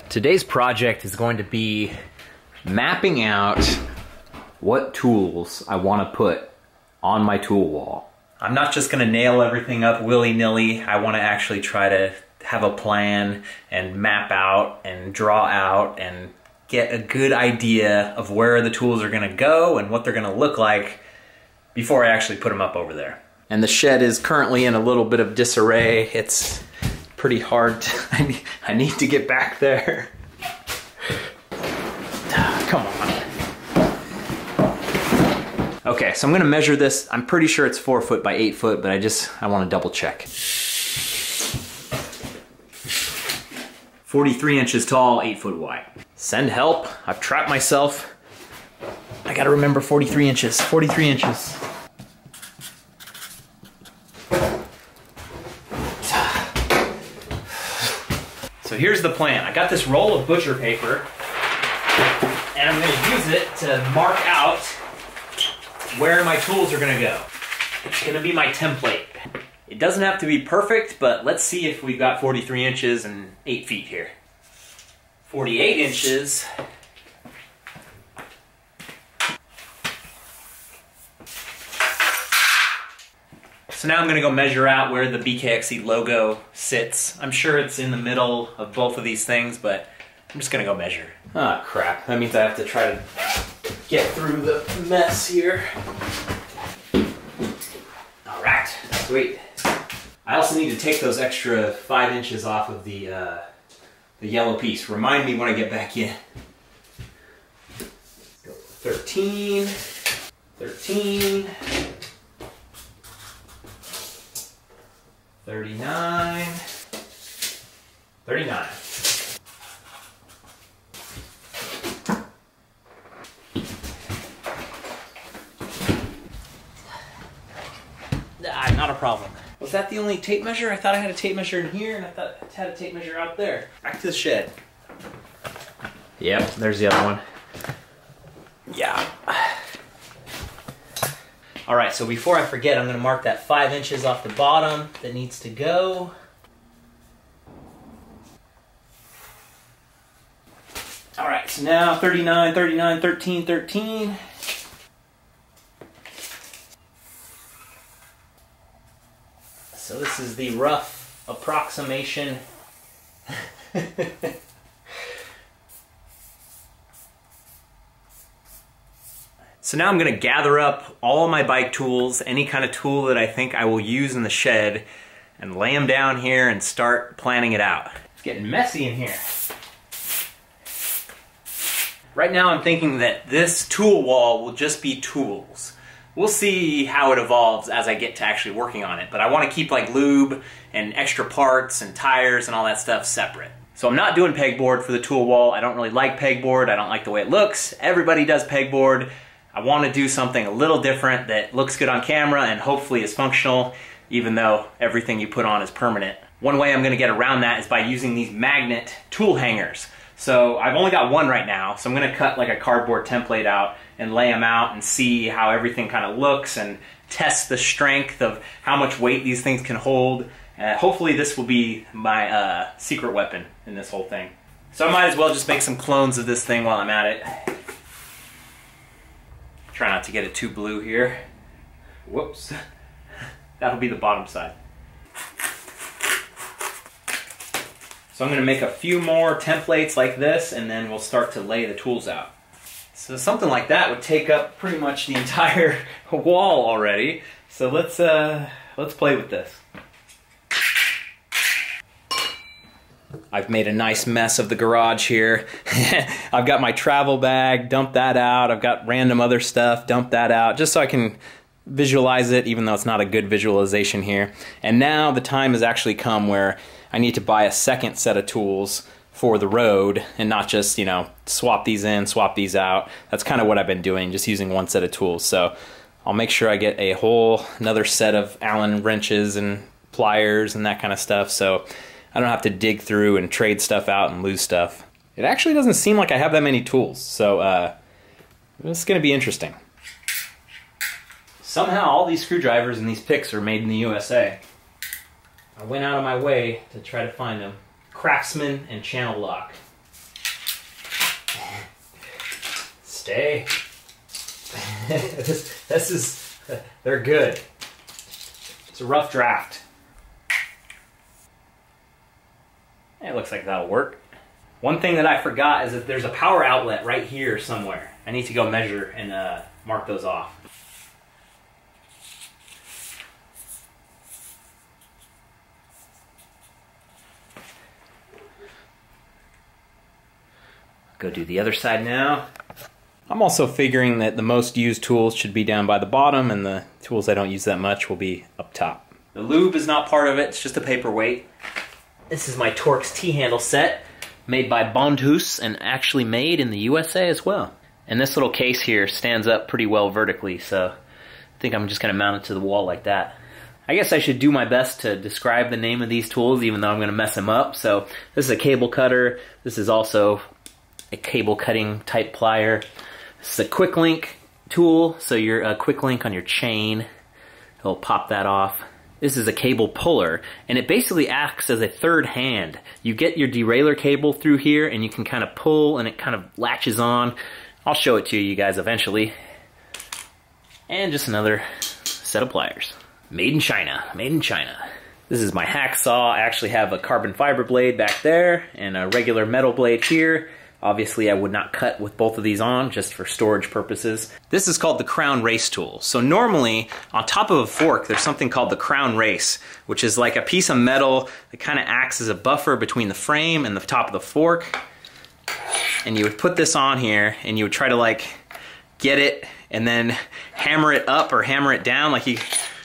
Today's project is going to be mapping out what tools I want to put on my tool wall. I'm not just going to nail everything up willy-nilly. I want to actually try to have a plan and map out and draw out and get a good idea of where the tools are going to go and what they're going to look like before I actually put them up over there. And the shed is currently in a little bit of disarray. It's pretty hard to, I need to get back there. Come on. Okay, so I'm gonna measure this. I'm pretty sure it's 4 foot by 8 foot, but I want to double check. 43 inches tall, 8 foot wide. Send help. I've trapped myself. I gotta remember 43 inches. 43 inches. So here's the plan. I got this roll of butcher paper, and I'm gonna use it to mark out where my tools are gonna go. It's gonna be my template. It doesn't have to be perfect, but let's see if we've got 43 inches and 8 feet here. 48 inches. So now I'm gonna go measure out where the BKXC logo sits. I'm sure it's in the middle of both of these things, but I'm just gonna go measure. Ah, crap. That means I have to try to get through the mess here. All right, sweet. I also need to take those extra 5 inches off of the yellow piece. Remind me when I get back in. Let's go 13, 13, 39, 39. Not a problem. Was that the only tape measure? I thought I had a tape measure in here, and I thought I had a tape measure out there. Back to the shed. Yep, there's the other one. Yeah. All right, so before I forget, I'm gonna mark that 5 inches off the bottom that needs to go. All right, so now 39, 39, 13, 13. So this is the rough approximation. So now I'm going to gather up all of my bike tools, any kind of tool that I think I will use in the shed, and lay them down here and start planning it out. It's getting messy in here. Right now I'm thinking that this tool wall will just be tools. We'll see how it evolves as I get to actually working on it, but I want to keep like lube and extra parts and tires and all that stuff separate. So I'm not doing pegboard for the tool wall. I don't really like pegboard. I don't like the way it looks. Everybody does pegboard. I want to do something a little different that looks good on camera and hopefully is functional, even though everything you put on is permanent. One way I'm going to get around that is by using these magnet tool hangers. So I've only got one right now, so I'm going to cut like a cardboard template out and lay them out and see how everything kind of looks and test the strength of how much weight these things can hold. Hopefully this will be my secret weapon in this whole thing. So I might as well just make some clones of this thing while I'm at it. Try not to get it too blue here. Whoops. That'll be the bottom side. So I'm going to make a few more templates like this, and then we'll start to lay the tools out. So something like that would take up pretty much the entire wall already. So let's play with this. I've made a nice mess of the garage here. I've got my travel bag, dump that out. I've got random other stuff, dump that out, just so I can visualize it, even though it's not a good visualization here. And now the time has actually come where I need to buy a second set of tools for the road and not just, you know, swap these in, swap these out. That's kind of what I've been doing, just using one set of tools. So I'll make sure I get another set of Allen wrenches and pliers and that kind of stuff, so I don't have to dig through and trade stuff out and lose stuff. It actually doesn't seem like I have that many tools, so this is going to be interesting. Somehow all these screwdrivers and these picks are made in the USA. I went out of my way to try to find them. Craftsman and Channel Lock. Stay. This is, they're good. It's a rough draft. It looks like that'll work. One thing that I forgot is that there's a power outlet right here somewhere. I need to go measure and mark those off. Go do the other side now. I'm also figuring that the most used tools should be down by the bottom and the tools I don't use that much will be up top. The lube is not part of it, it's just a paperweight. This is my Torx T-handle set, made by Bondhus and actually made in the USA as well. And this little case here stands up pretty well vertically, so I think I'm just gonna mount it to the wall like that. I guess I should do my best to describe the name of these tools, even though I'm gonna mess them up. So this is a cable cutter. This is also a cable cutting type plier. This is a quick link tool, so your quick link on your chain, it'll pop that off. This is a cable puller, and it basically acts as a third hand. You get your derailleur cable through here, and you can kind of pull, and it kind of latches on. I'll show it to you guys eventually. And just another set of pliers. Made in China, made in China. This is my hacksaw. I actually have a carbon fiber blade back there, and a regular metal blade here. Obviously, I would not cut with both of these on, just for storage purposes. This is called the crown race tool. So normally, on top of a fork, there's something called the crown race, which is like a piece of metal that kind of acts as a buffer between the frame and the top of the fork. And you would put this on here, and you would try to like get it, and then hammer it up or hammer it down. Like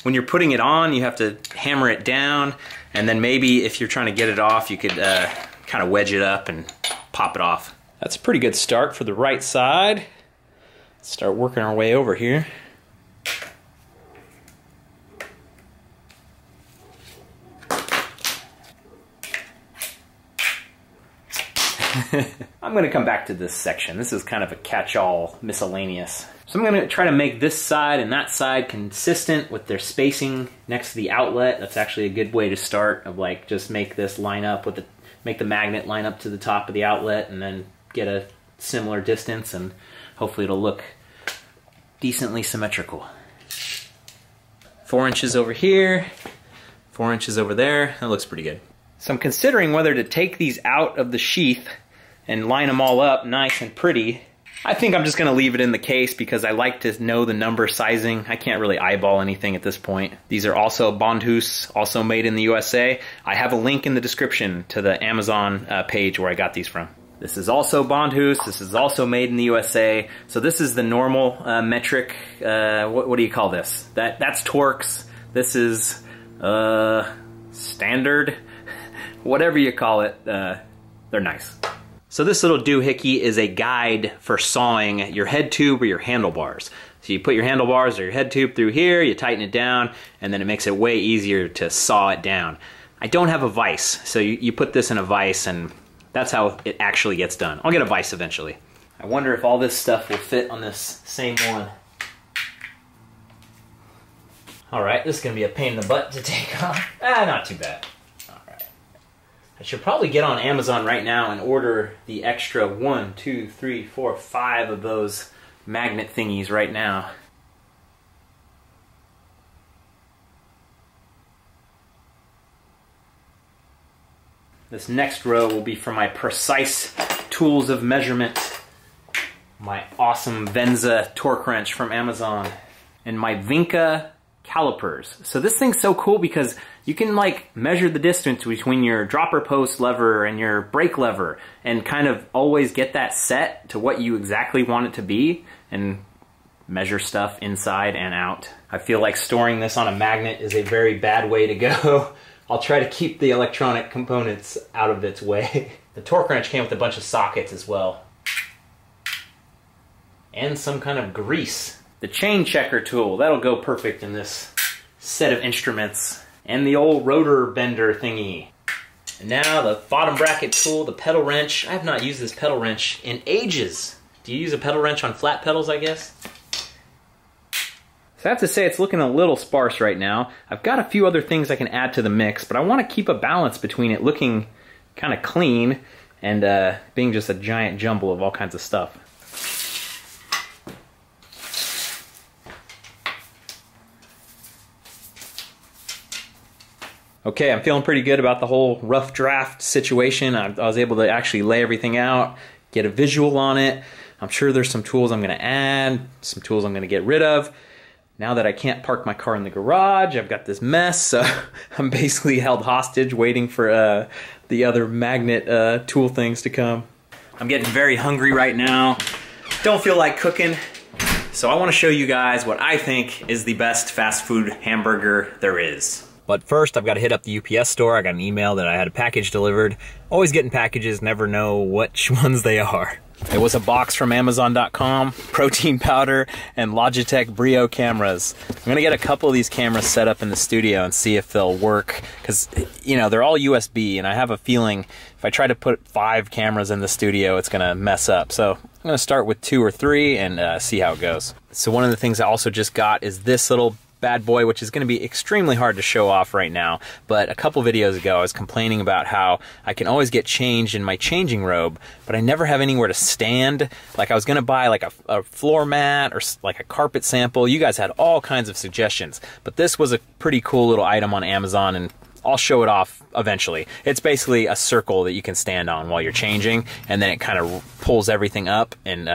when you're putting it on, you have to hammer it down, and then maybe if you're trying to get it off, you could kind of wedge it up and pop it off. That's a pretty good start for the right side. Let's start working our way over here. I'm going to come back to this section. This is kind of a catch-all miscellaneous. So I'm going to try to make this side and that side consistent with their spacing next to the outlet. That's actually a good way to start, of like just make this line up with the, make the magnet line up to the top of the outlet, and then get a similar distance, and hopefully it'll look decently symmetrical. 4 inches over here, 4 inches over there. That looks pretty good. So I'm considering whether to take these out of the sheath and line them all up nice and pretty. I think I'm just going to leave it in the case because I like to know the number sizing. I can't really eyeball anything at this point. These are also Bondhus, also made in the USA. I have a link in the description to the Amazon page where I got these from. This is also Bondhus. This is also made in the USA. So this is the normal metric. What do you call this? That's Torx. This is standard. Whatever you call it, they're nice. So this little doohickey is a guide for sawing your head tube or your handlebars. So you put your handlebars or your head tube through here, you tighten it down, and then it makes it way easier to saw it down. I don't have a vise, so you put this in a vise, and that's how it actually gets done. I'll get a vise eventually. I wonder if all this stuff will fit on this same one. All right, this is gonna be a pain in the butt to take off. Not too bad. I should probably get on Amazon right now and order the extra 1, 2, 3, 4, 5 of those magnet thingies right now. This next row will be for my precise tools of measurement. My awesome Venza torque wrench from Amazon. And my Vinca calipers. So this thing's so cool because you can like measure the distance between your dropper post lever and your brake lever and kind of always get that set to what you exactly want it to be and measure stuff inside and out. I feel like storing this on a magnet is a very bad way to go. I'll try to keep the electronic components out of its way. The torque wrench came with a bunch of sockets as well. And some kind of grease. The chain checker tool, that'll go perfect in this set of instruments. And the old rotor bender thingy. And now the bottom bracket tool, the pedal wrench. I have not used this pedal wrench in ages. Do you use a pedal wrench on flat pedals, I guess? So I have to say it's looking a little sparse right now. I've got a few other things I can add to the mix, but I want to keep a balance between it looking kind of clean and being just a giant jumble of all kinds of stuff. Okay, I'm feeling pretty good about the whole rough draft situation. I was able to actually lay everything out, get a visual on it. I'm sure there's some tools I'm going to add, some tools I'm going to get rid of. Now that I can't park my car in the garage, I've got this mess, so I'm basically held hostage waiting for the other magnet tool things to come. I'm getting very hungry right now. Don't feel like cooking, so I want to show you guys what I think is the best fast food hamburger there is. But first, I've got to hit up the UPS store. I got an email that I had a package delivered. Always getting packages, never know which ones they are. It was a box from Amazon.com, protein powder, and Logitech Brio cameras. I'm gonna get a couple of these cameras set up in the studio and see if they'll work, because, you know, they're all USB, and I have a feeling if I try to put 5 cameras in the studio, it's gonna mess up. So I'm gonna start with 2 or 3 and see how it goes. So one of the things I also just got is this little bad boy, which is going to be extremely hard to show off right now. But a couple videos ago, I was complaining about how I can always get changed in my changing robe, but I never have anywhere to stand. Like, I was going to buy like a floor mat or like a carpet sample. You guys had all kinds of suggestions, but this was a pretty cool little item on Amazon, and I'll show it off eventually. It's basically a circle that you can stand on while you're changing, and then it kind of pulls everything up, and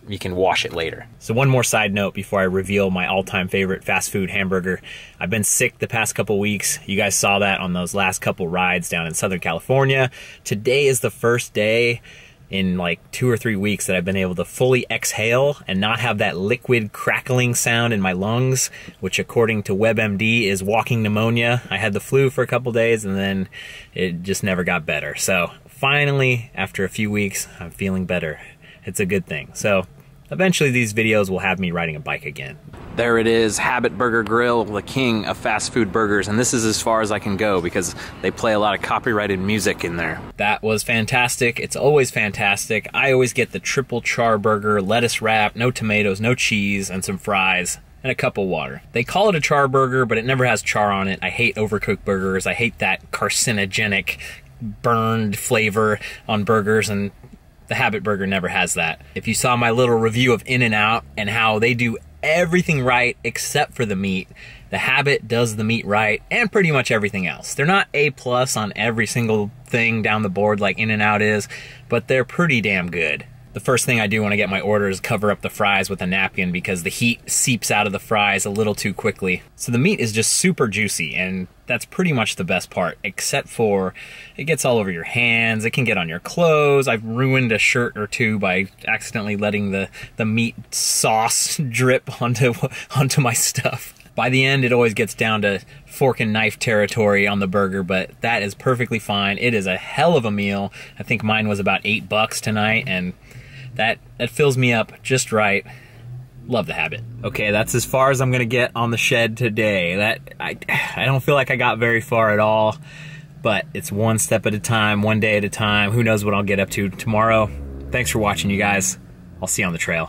you can wash it later. So one more side note before I reveal my all-time favorite fast food hamburger. I've been sick the past couple weeks. You guys saw that on those last couple rides down in Southern California. Today is the first day in like 2 or 3 weeks that I've been able to fully exhale and not have that liquid crackling sound in my lungs, which according to WebMD is walking pneumonia. I had the flu for a couple days and then it just never got better. So finally, after a few weeks, I'm feeling better. It's a good thing. So eventually these videos will have me riding a bike again. There it is, Habit Burger Grill, the king of fast food burgers, and this is as far as I can go because they play a lot of copyrighted music in there. That was fantastic. It's always fantastic. I always get the triple char burger, lettuce wrap, no tomatoes, no cheese, and some fries, and a cup of water. They call it a char burger, but it never has char on it. I hate overcooked burgers. I hate that carcinogenic, burned flavor on burgers, and the Habit Burger never has that. If you saw my little review of In-N-Out and how they do everything right except for the meat, the Habit does the meat right and pretty much everything else. They're not A+ on every single thing down the board like In-N-Out is, but they're pretty damn good. The first thing I do when I get my order is cover up the fries with a napkin because the heat seeps out of the fries a little too quickly. So the meat is just super juicy, and that's pretty much the best part, except for it gets all over your hands, it can get on your clothes. I've ruined a shirt or two by accidentally letting the meat sauce drip onto my stuff. By the end, it always gets down to fork and knife territory on the burger, but that is perfectly fine. It is a hell of a meal. I think mine was about $8 tonight, and that fills me up just right. Love the Habit. Okay, that's as far as I'm gonna get on the shed today. I don't feel like I got very far at all, but it's one step at a time, one day at a time. Who knows what I'll get up to tomorrow. Thanks for watching, you guys. I'll see you on the trail.